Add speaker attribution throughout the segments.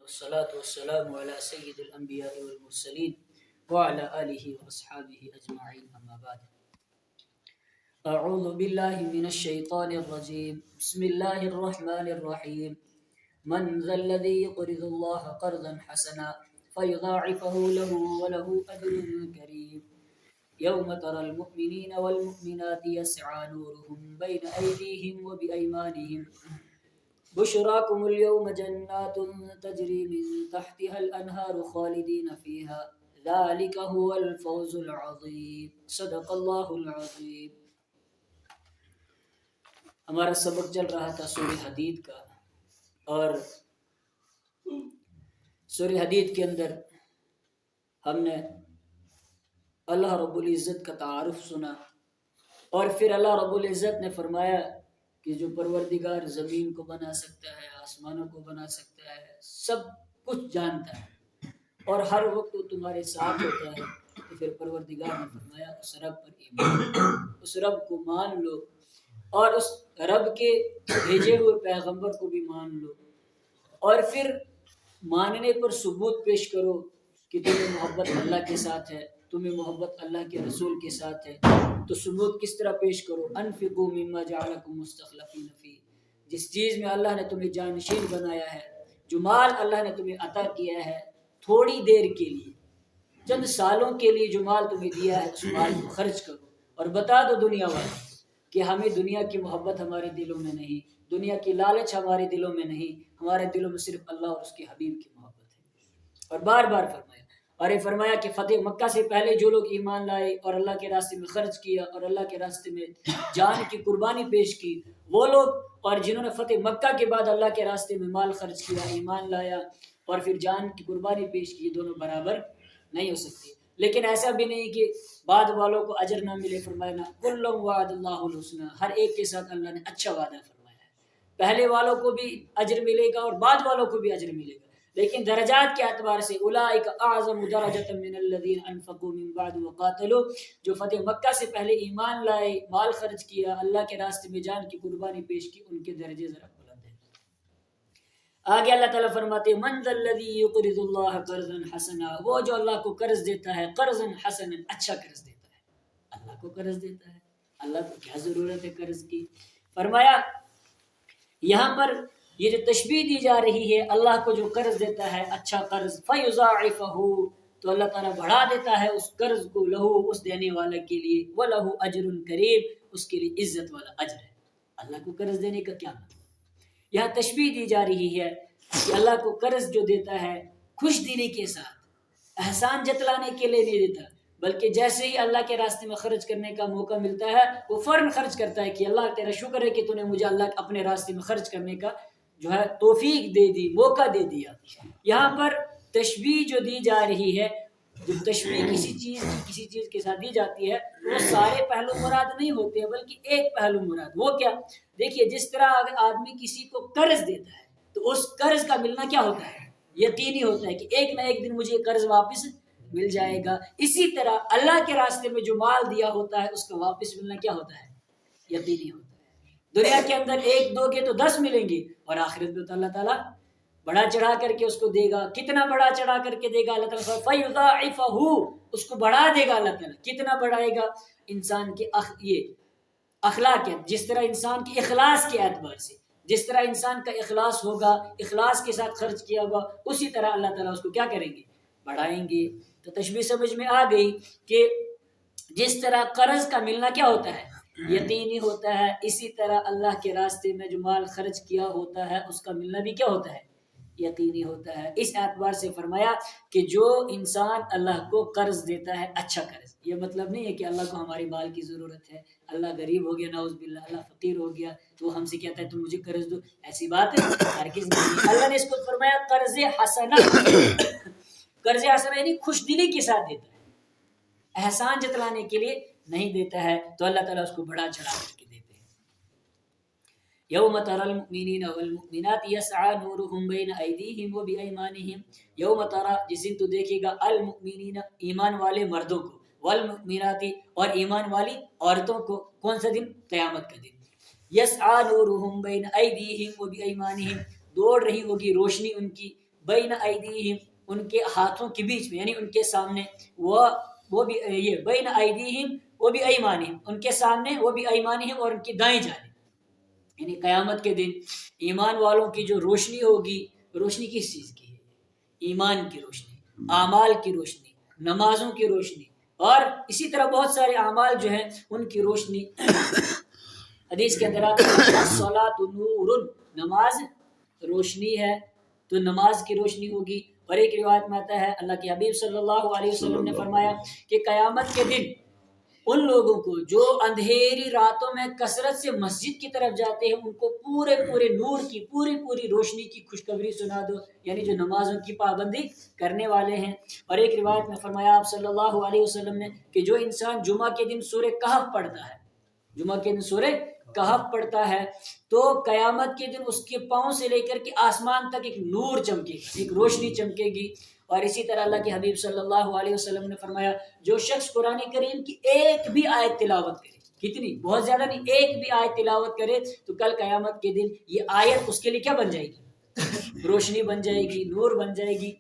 Speaker 1: والصلاة والسلام على سيد الأنبياء والمرسلين وعلى آله وأصحابه أجمعين أما بعد. أعوذ بالله من الشيطان الرجيم. بسم الله الرحمن الرحيم. من ذا الذي يقرض الله قرضا حسنا فيضاعفه له وله أجر كريم. يوم ترى المؤمنين والمؤمنات يسعى نورهم بين أيديهم وبأيمانهم بشراكم اليوم جنات تجري من تحتها الأنهار خالدين فيها ذلك هو الفوز العظيم. صدق اللہ العظیم. ہمارا سبق چل رہا تھا سورہ حدید کا، اور سورہ حدید کے اندر ہم نے اللہ رب العزت کا تعارف سنا، اور پھر اللہ رب العزت نے فرمایا کہ جو پروردگار زمین کو بنا سکتا ہے، آسمانوں کو بنا سکتا ہے، سب کچھ جانتا ہے اور ہر وقت وہ تمہارے ساتھ ہوتا ہے، تو پھر پروردگار نے فرمایا اس رب پر ایمان، اس رب کو مان لو اور اس رب کے بھیجے ہوئے پیغمبر کو بھی مان لو، اور پھر ماننے پر ثبوت پیش کرو کہ تمہیں محبت اللہ کے ساتھ ہے، تمہیں محبت اللہ کے رسول کے ساتھ ہے. تو ثبوت کس طرح پیش کرو؟ انفقوا مما جعلکم مستخلفین فیہ، جس چیز میں اللہ نے تمہیں جانشین بنایا ہے، جو مال اللہ نے تمہیں عطا کیا ہے تھوڑی دیر کے لیے، چند سالوں کے لیے جو مال تمہیں دیا ہے، اس مال کو خرچ کرو. اور بتا دو دنیا والے کہ ہمیں دنیا کی محبت ہمارے دلوں میں نہیں، دنیا کی لالچ ہمارے دلوں میں نہیں، ہمارے دلوں میں صرف اللہ اور اس کے حبیب کی محبت ہے. اور بار بار فرمایا، اور یہ فرمایا کہ فتح مکہ سے پہلے جو لوگ ایمان لائے اور اللہ کے راستے میں خرچ کیا اور اللہ کے راستے میں جان کی قربانی پیش کی، وہ لوگ، اور جنہوں نے فتح مکہ کے بعد اللہ کے راستے میں مال خرچ کیا، ایمان لایا اور پھر جان کی قربانی پیش کی، دونوں برابر نہیں ہو سکتی. لیکن ایسا بھی نہیں کہ بعد والوں کو اجر نہ ملے. فرمایا نا کل وعد اللہ الحسنى، ہر ایک کے ساتھ اللہ نے اچھا وعدہ فرمایا ہے. پہلے والوں کو بھی اجر ملے گا اور بعد والوں کو بھی اجر ملے گا، لیکن درجات کے اعتبار سے اولئک اعظم درجۃ من الذین انفقوا من بعد وقاتلوا، جو فتح مکہ سے پہلے ایمان لائے، مال خرچ کیا، اللہ کے راستے میں جان کی قربانی پیش کی، ان کے درجے ذرا بلند ہیں. آگے اللہ تعالیٰ فرماتے ہیں من ذا الذی یقرض اللہ قرضا حسنا، وہ جو اللہ کو قرض دیتا ہے، قرضا حسنا، اچھا قرض دیتا ہے. اللہ کو قرض دیتا ہے، اللہ کو کیا ضرورت ہے قرض کی. فرمایا یہاں پر یہ جو تشبیہ دی جا رہی ہے، اللہ کو جو قرض دیتا ہے اچھا قرض، فَيُضَاعِفَهُ، تو اللہ تعالیٰ بڑھا دیتا ہے اس قرض کو، لہو، اس دینے والا کے لیے، وَلَهُ أَجْرٌ كَرِيمٌ، اس کے لیے عزت والا اجر ہے. اللہ کو قرض دینے کا کیا مطلب؟ یہاں تشبیہ دی جا رہی ہے کہ اللہ کو قرض جو دیتا ہے خوش دلی کے ساتھ، احسان جتلانے کے لیے نہیں دیتا، بلکہ جیسے ہی اللہ کے راستے میں خرچ کرنے کا موقع ملتا ہے وہ فوراً خرچ کرتا ہے کہ اللہ تیرا شکر ہے کہ تو نے مجھے اللہ اپنے راستے میں خرچ کرنے کا جو ہے توفیق دے دی، موقع دے دیا. یہاں پر تشبیہ جو دی جا رہی ہے، جو تشبیہ کسی چیز کے ساتھ دی جاتی ہے، وہ سارے پہلو مراد نہیں ہوتے ہیں، بلکہ ایک پہلو مراد. وہ کیا؟ دیکھیے، جس طرح اگر آدمی کسی کو قرض دیتا ہے تو اس قرض کا ملنا کیا ہوتا ہے؟ یقینی ہوتا ہے کہ ایک نہ ایک دن مجھے قرض واپس مل جائے گا. اسی طرح اللہ کے راستے میں جو مال دیا ہوتا ہے اس کا واپس ملنا کیا ہوتا ہے؟ یقینی ہوتا ہے. دنیا کے اندر ایک دو گے تو 10 ملیں گے، اور آخرت میں تو اللہ تعالیٰ بڑا چڑھا کر کے اس کو دے گا. کتنا بڑا چڑھا کر کے دے گا اللہ تعالیٰ؟ فَيُضَاعِفَهُ، اس کو بڑھا دے گا اللہ تعالیٰ. کتنا بڑھائے گا؟ انسان کے یہ اخلاق ہے، جس طرح انسان کے اخلاص کے اعتبار سے، جس طرح انسان کا اخلاص ہوگا، اخلاص کے ساتھ خرچ کیا ہوگا، اسی طرح اللہ تعالیٰ اس کو کیا کریں گے؟ بڑھائیں گے. تو تشبیہ سمجھ میں آ گئی کہ جس طرح قرض کا ملنا کیا ہوتا ہے؟ یقینی ہوتا ہے، اسی طرح اللہ کے راستے میں جو مال خرچ کیا ہوتا ہے اس کا ملنا بھی کیا ہوتا ہے؟ یقینی ہوتا ہے. اس اعتبار سے فرمایا کہ جو انسان اللہ کو قرض دیتا ہے اچھا قرض، یہ مطلب نہیں ہے کہ اللہ کو ہمارے مال کی ضرورت ہے، اللہ غریب ہو گیا نعوذ باللہ، اللہ فقیر ہو گیا تو ہم سے کہتا ہے تم مجھے قرض دو، ایسی بات ہے ہرگز نہیں. اللہ نے اس کو فرمایا قرض حسنہ. قرض حسنہ یعنی خوش دلی کے ساتھ دیتا ہے، احسان جتلانے کے لیے نہیں دیتا ہے. تو اللہ تعالیٰ اس کو بڑا چڑھا کر کے دیتے ہیں. یوم تری المؤمنین والمؤمنات یسعی نورہم بین ایدیہم وبایمانہم، یوم تری، جس دن تو دیکھے گا، المؤمنین، ایمان والے مردوں کو، والمؤمنات، اور ایمان والی عورتوں کو. کون سا دن؟ قیامت کا دن. یسعی نورہم بین ایدیہم وبایمانہم، دوڑ رہی ہوگی روشنی ان کی بین ایدیہم ان کے ہاتھوں کے بیچ میں، یعنی ان کے سامنے، وہ بھی یہ بین ایدیہم وہ بھی ایمانہم ان کے سامنے، وہ بھی ایمانہم اور ان کی دائیں جانب، یعنی قیامت کے دن ایمان والوں کی جو روشنی ہوگی، روشنی کس چیز کی ہے؟ ایمان کی روشنی، اعمال کی روشنی، نمازوں کی روشنی، اور اسی طرح بہت سارے اعمال جو ہیں ان کی روشنی۔ حدیث کے اندر آتا ہے الصلاۃ نور، نماز روشنی ہے، تو نماز کی روشنی ہوگی۔ اور ایک روایت میں آتا ہے اللہ کے حبیب صلی اللہ علیہ وسلم نے فرمایا کہ قیامت کے دن ان لوگوں کو جو اندھیری راتوں میں کثرت سے مسجد کی طرف جاتے ہیں، ان کو پورے نور کی پوری روشنی کی خوشخبری سنا دو، یعنی جو نمازوں کی پابندی کرنے والے ہیں۔ اور ایک روایت میں فرمایا آپ صلی اللہ علیہ وسلم نے کہ جو انسان جمعہ کے دن سورہ کہف پڑھتا ہے، جمعہ کے دن سورہ کہف پڑھتا ہے، تو قیامت کے دن اس کے پاؤں سے لے کر کے آسمان تک ایک نور چمکے گی، ایک روشنی چمکے گی۔ اور اسی طرح اللہ کے حبیب صلی اللہ علیہ وسلم نے فرمایا جو شخص قرآن کریم کی ایک بھی آیت تلاوت کرے، کتنی؟ بہت زیادہ نہیں، ایک بھی آیت تلاوت کرے، تو کل قیامت کے دن یہ آیت اس کے لیے کیا بن جائے گی؟ روشنی بن جائے گی، نور بن جائے گی۔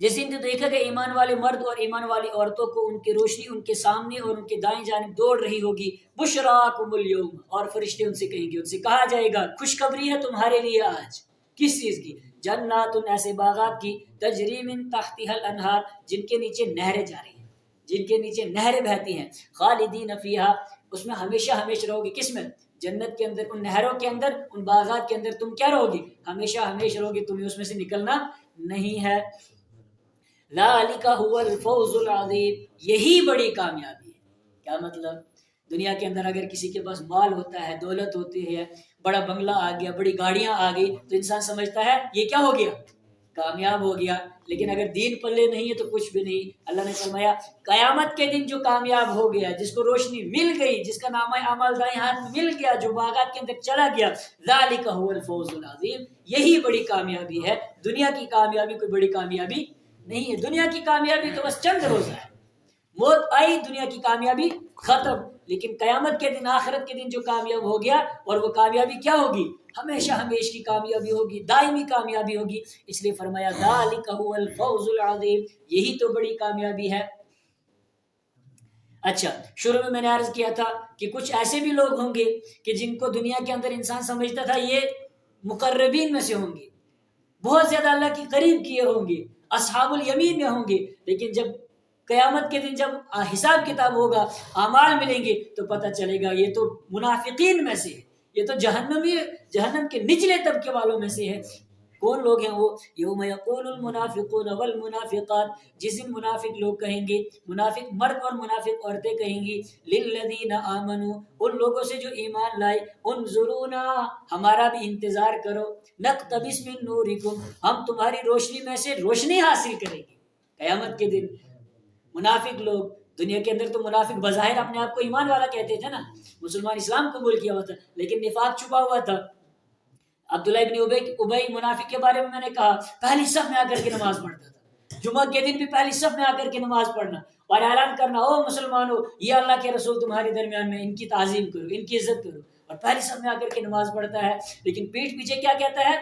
Speaker 1: جس دن تو دیکھا کہ ایمان والے مرد اور ایمان والی عورتوں کو ان کی روشنی ان کے سامنے اور ان کے دائیں جانب دوڑ رہی ہوگی، بشراکم اليوم، اور فرشتے ان سے کہیں گے، ان سے کہا جائے گا خوشخبری ہے تمہارے لیے آج، کس چیز کی؟ جنات، ایسے باغات کی، تجری من تحتها الانہار، جن کے نیچے نہریں جاری ہیں، جن کے نیچے نہریں بہتی ہیں، خالدین فیہا، اس میں ہمیشہ رہو گے، کس میں؟ جنت کے اندر، ان نہروں کے اندر، ان باغات کے اندر تم کیا رہو گے؟ ہمیشہ رہو گے، تمہیں اس میں سے نکلنا نہیں ہے۔ ذالک هو الفوز العظیم، یہی بڑی کامیابی ہے۔ کیا مطلب؟ دنیا کے اندر اگر کسی کے پاس مال ہوتا ہے، دولت ہوتی ہے، بڑا بنگلہ آ گیا، بڑی گاڑیاں آ گئی، تو انسان سمجھتا ہے یہ کیا ہو گیا؟ کامیاب ہو گیا۔ لیکن اگر دین پلے نہیں ہے تو کچھ بھی نہیں۔ اللہ نے فرمایا قیامت کے دن جو کامیاب ہو گیا، جس کو روشنی مل گئی، جس کا نامہ اعمال دائیں ہاتھ مل گیا، جو باغات کے اندر چلا گیا، ذالک هو الفوز العظیم، یہی بڑی کامیابی ہے۔ دنیا کی کامیابی کوئی بڑی کامیابی نہیں ہے۔ دنیا کی کامیابی تو بس چند روزہ ہے، موت آئی، دنیا کی کامیابی ختم۔ لیکن قیامت کے دن، آخرت کے دن جو کامیاب ہو گیا، اور وہ کامیابی کیا ہوگی؟ ہمیشہ کی کامیابی ہوگی، دائمی کامیابی ہوگی۔ اس لیے فرمایا ذالک هو الفوز العظیم، یہی تو بڑی کامیابی ہے۔ اچھا، شروع میں نے عرض کیا تھا کہ کچھ ایسے بھی لوگ ہوں گے کہ جن کو دنیا کے اندر انسان سمجھتا تھا یہ مقربین میں سے ہوں گے، بہت زیادہ اللہ کے قریب کیے ہوں گے، اصحاب الیمین میں ہوں گے، لیکن جب قیامت کے دن جب حساب کتاب ہوگا، اعمال ملیں گے، تو پتہ چلے گا یہ تو منافقین میں سے ہے، یہ تو جہنم کے نچلے طبقے والوں میں سے ہے۔ کون لوگ ہیں وہ؟ یوم یقول المنافقون والمنافقات، جس دن منافق لوگ کہیں گے، منافق مرد اور منافق عورتیں کہیں گی، للذین آمنوا، ان لوگوں سے جو ایمان لائے، انظرونا، ہمارا بھی انتظار کرو، نقتبس من نورکم، ہم تمہاری روشنی میں سے روشنی حاصل کریں گے۔ قیامت کے دن منافق لوگ، دنیا کے اندر تو منافق بظاہر اپنے آپ کو ایمان والا کہتے تھے نا، مسلمان اسلام قبول کیا ہوا تھا، لیکن نفاق چھپا ہوا تھا۔ عبداللہ ابن ابی منافق کے بارے میں میں نے کہا پہلی صف میں آ کر کے نماز پڑھتا تھا، جمعہ کے دن بھی پہلی صف میں آ کر کے نماز پڑھنا اور اعلان کرنا، او مسلمانوں، یہ اللہ کے رسول تمہارے درمیان میں، ان کی تعظیم کرو، ان کی عزت کرو، اور پہلی صف میں آ کر کے نماز پڑھتا ہے۔ لیکن پیٹھ پیچھے کیا کہتا ہے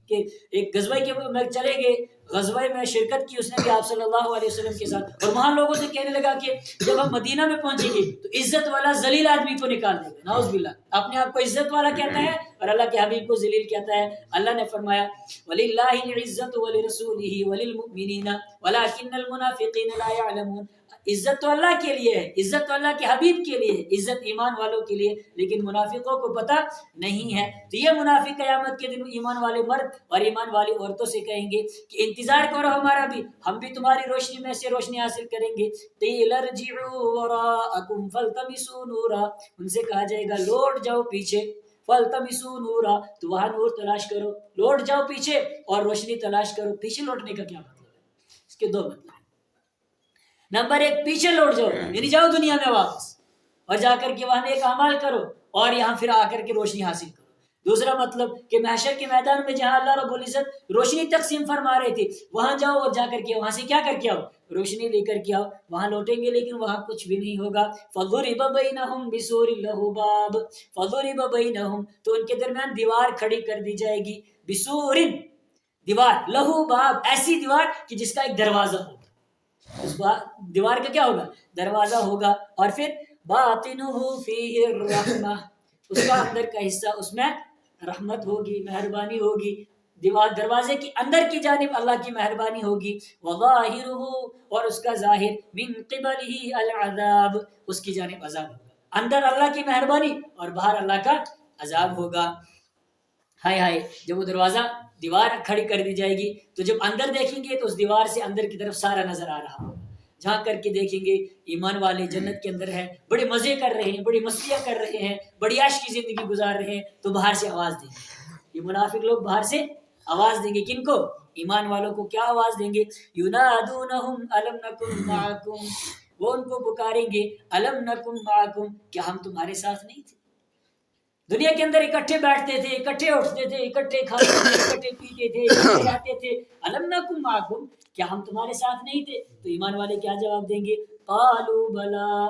Speaker 1: کہ ایک غزوہ کے میں چلے گئے، غزوہ میں شرکت کی اس نے بھی آپ صلی اللہ علیہ وسلم کے ساتھ، اور وہاں لوگوں سے کہنے لگا کہ جب ہم مدینہ میں پہنچیں گے تو عزت والا ذلیل آدمی کو نکال دیں گے، نعوذ باللہ، اپنے آپ کو عزت والا کہتا ہے اور اللہ کے حبیب کو ذلیل کہتا ہے۔ اللہ نے فرمایا وَلِلَّهِ الْعِزَّةُ وَلِرَسُولِهِ وَلِلْمُؤْمِنِينَ وَلَكِنَّ الْمُنَافِقِينَ لَا يَعْلَمُونَ، عزت تو اللہ کے لیے ہے، عزت تو اللہ کے حبیب کے لیے ہے، عزت ایمان والوں کے لیے، لیکن منافقوں کو پتہ نہیں ہے۔ تو یہ منافق قیامت کے دن ایمان والے مرد اور ایمان والی عورتوں سے کہیں گے کہ انتظار کرو ہمارا بھی، ہم بھی تمہاری روشنی میں سے روشنی حاصل کریں گے۔ قِيلَ ارْجِعُوا وَرَاءَكُمْ فَالْتَمِسُوا نُورًا، ان سے کہا جائے گا لوٹ جاؤ پیچھے، فَالْتَمِسُوا نُورًا، تو وہاں نور تلاش کرو، لوٹ جاؤ پیچھے اور روشنی تلاش کرو۔ پیچھے لوٹنے کا کیا مطلب ہے؟ اس کے دو مطلب ہیں۔ نمبر ایک، پیچھے لوٹ جاؤ، یعنی جاؤ دنیا میں واپس اور جا کر کے وہاں نیک اعمال کرو اور یہاں پھر آ کر کے روشنی حاصل کرو۔ دوسرا مطلب کہ محشر کے میدان میں جہاں اللہ رب العزت روشنی تقسیم فرما رہے تھے، وہاں جاؤ اور جا کر کے وہاں سے کیا کر کے آؤ؟ روشنی لے کر کے آؤ۔ وہاں لوٹیں گے لیکن وہاں کچھ بھی نہیں ہوگا۔ فَضُرِبَ بَيْنَهُمْ بِسُورٍ لَهُ بَابٌ، فَضُرِبَ بَيْنَهُمْ، تو ان کے درمیان دیوار کھڑی کر دی جائے گی، بِسُورٍ، دیوار، لہو باب، ایسی دیوار کہ جس کا ایک دروازہ ہوگا، اس دیوار کا کیا ہوگا؟ دروازہ ہوگا، اور پھر باطنہ فیہ الرحمہ، اس کا اندر کا حصہ اس میں رحمت ہوگی، مہربانی ہوگی، دیوار دروازے کی اندر کی جانب اللہ کی مہربانی ہوگی، وظاہرہ، اور اس کا ظاہر من قبلہ العذاب، اس کی جانب عذاب ہوگا، اندر اللہ کی مہربانی اور باہر اللہ کا عذاب ہوگا۔ ہائے ہائے، جب وہ دروازہ دیوار کھڑی کر دی جائے گی تو جب اندر دیکھیں گے تو اس دیوار سے اندر کی طرف سارا نظر آ رہا ہوگا، جہاں کر کے دیکھیں گے ایمان والے جنت کے اندر ہے، بڑے مزے کر رہے ہیں، بڑی مستیاں کر رہے ہیں، بڑی عیش کی زندگی گزار رہے ہیں، تو باہر سے آواز دیں گے، یہ منافق لوگ باہر سے آواز دیں گے، کن کو؟ ایمان والوں کو۔ کیا آواز دیں گے؟ ینادونہم الم نکن معکم، وہ ان کو پکاریں گے، الم نکن معکم، کیا ہم تمہارے ساتھ نہیں تھے؟ دنیا کے اندر اکٹھے بیٹھتے تھے، اکٹھے اٹھتے تھے، اکٹھے کھاتے تھے، اکٹھے پیتے تھے، اکٹھے رہتے تھے، الم نکن معکم، کیا ہم تمہارے ساتھ نہیں تھے؟ تو ایمان والے کیا جواب دیں گے؟ قالوا بلا،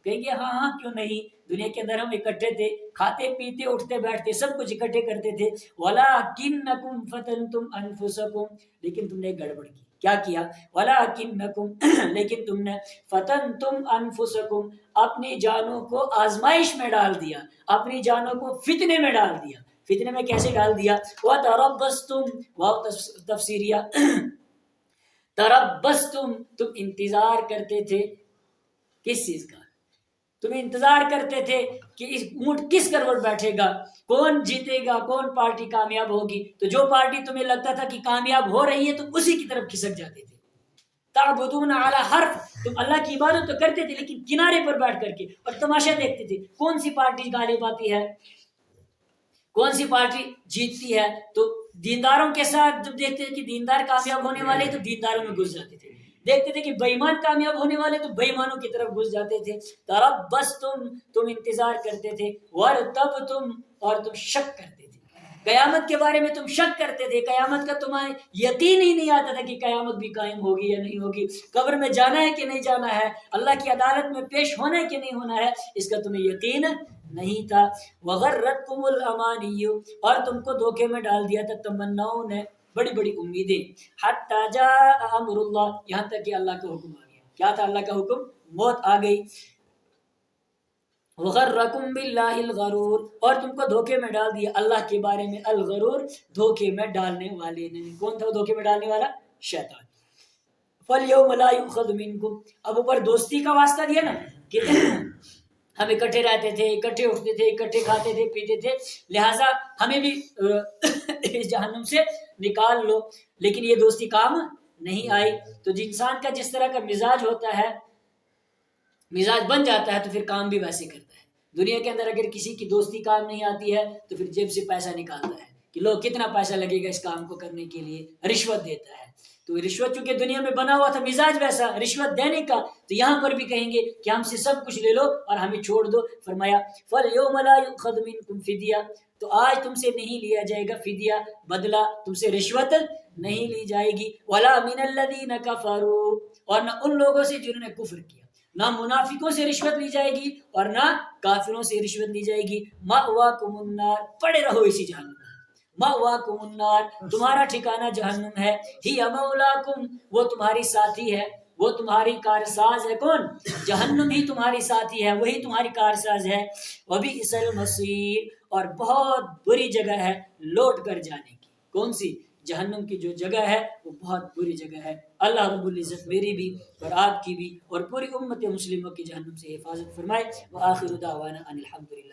Speaker 1: کہیں گے ہاں ہاں کیوں نہیں، دنیا کے اندر ہم اکٹھے تھے، کھاتے پیتے اٹھتے بیٹھتے سب کچھ اکٹھے کرتے تھے، ولکنکم فتنتم انفسکم، لیکن تم نے گڑبڑ کی، کیا کیا؟ ولکنکم، لیکن تم نے فتنتم انفسکم، اپنی جانوں کو آزمائش میں ڈال دیا، اپنی جانوں کو فتنے میں ڈال دیا۔ فتنے میں کیسے ڈال دیا؟ وَتَرَبَّصْتُمْ، واو تفسیریہ، تربستم، تم انتظار کرتے تھے، کس چیز کا؟ تم انتظار کرتے تھے کہ اس اونٹ کس کروٹ بیٹھے گا، کون جیتے گا، کون پارٹی کامیاب ہوگی، تو جو پارٹی تمہیں لگتا تھا کہ کامیاب ہو رہی ہے تم اسی کی طرف کھسک جاتے تھے۔ تعبدون علی حرف، تم اللہ کی عبادت تو کرتے تھے لیکن کنارے پر بیٹھ کر کے اور تماشا دیکھتے تھے، کون سی پارٹی غالب آتی ہے، کون سی پارٹی جیتتی ہے، تو دینداروں کے ساتھ جب دیکھتے تھے کہ دیندار کامیاب ہونے والے تو دینداروں میں گھس جاتے تھے، دیکھتے تھے کہ بے ایمان کامیاب ہونے والے تو بے ایمانوں کی طرف گھس جاتے تھے۔ تربصتم، تم انتظار کرتے تھے، ورتبتم، اور تم شک کرتے تھے، قیامت کے بارے میں تم شک کرتے تھے، قیامت کا تمہیں یقین ہی نہیں آتا تھا کہ قیامت بھی قائم ہوگی یا نہیں ہوگی، قبر میں جانا ہے کہ نہیں جانا ہے، اللہ کی عدالت میں پیش ہونا ہے کہ نہیں ہونا ہے، اس کا تمہیں یقین نہیں تھا۔ وغرتکم الامانی، اور تم کو دھوکے میں ڈال دیا تھا تمناؤں نے، بڑی بڑی امیدیں، حتی جاء امر اللہ، یہاں تک کہ اللہ کا حکم آ گیا۔ کیا تھا اللہ کا حکم؟ موت آ گئی۔ وغرکم باللہ الغرور، اور تم کو دھوکے میں ڈال دیا اللہ کے بارے میں، الغرور، دھوکے میں ڈالنے والے نے۔ کون تھا وہ دھوکے میں ڈالنے والا؟ شیطان۔ فَالْيَوْمَ لَا يُؤْخَذُ مِنْكُمْ، اب اوپر دوستی کا واسطہ دیا نا کہ ہم اکٹھے رہتے تھے، اکٹھے اٹھتے تھے، اکٹھے کھاتے تھے پیتے تھے، لہٰذا ہمیں بھی اس جہنم سے نکال لو، لیکن یہ دوستی کام نہیں آئی۔ تو انسان کا جس طرح کا مزاج ہوتا ہے، مزاج بن جاتا ہے تو پھر کام بھی ویسے کرتا ہے۔ دنیا کے اندر اگر کسی کی دوستی کام نہیں آتی ہے تو پھر جیب سے پیسہ نکالتا ہے کہ لو کتنا پیسہ لگے گا اس کام کو کرنے کے لیے، رشوت دیتا ہے۔ تو رشوت چونکہ دنیا میں بنا ہوا تھا مزاج ویسا رشوت دینے کا، تو یہاں پر بھی کہیں گے کہ ہم سے سب کچھ لے لو اور ہمیں چھوڑ دو۔ فرمایا فَالْيَوْمَ لَا يُؤْخَذُ مِنْكُمْ فِدْيَةٌ، تو آج تم سے نہیں لیا جائے گا فدیہ، بدلہ، تم سے رشوت نہیں لی جائے گی، وَلَا مِنَ الَّذِينَ كَفَرُوا، اور نہ ان لوگوں سے جنہوں نے کفر کیا، نہ منافقوں سے رشوت لی جائے گی اور نہ کافروں سے رشوت لی جائے گی۔ مَأْوَاكُمُ النَّارُ، پڑے رہو اسی جہنم میں، مَأْوَاكُمُ النَّارُ، تمہارا ٹھکانہ جہنم ہے، ہِیَ مَوْلَاكُمْ، وہ تمہاری ساتھی ہے، وہ تمہاری کارساز ہے۔ کون؟ جہنم ہی تمہاری ساتھی ہے، وہی تمہاری کارساز ہے۔ وَبِئْسَ الْمَصِيرُ، اور بہت بری جگہ ہے لوٹ کر جانے کی۔ کون سی؟ جہنم کی جو جگہ ہے وہ بہت بری جگہ ہے۔ اللہ رب العزت میری بھی اور آپ کی بھی اور پوری امت مسلموں کی جہنم سے حفاظت فرمائے۔ وآخر دعوانا ان الحمدللہ۔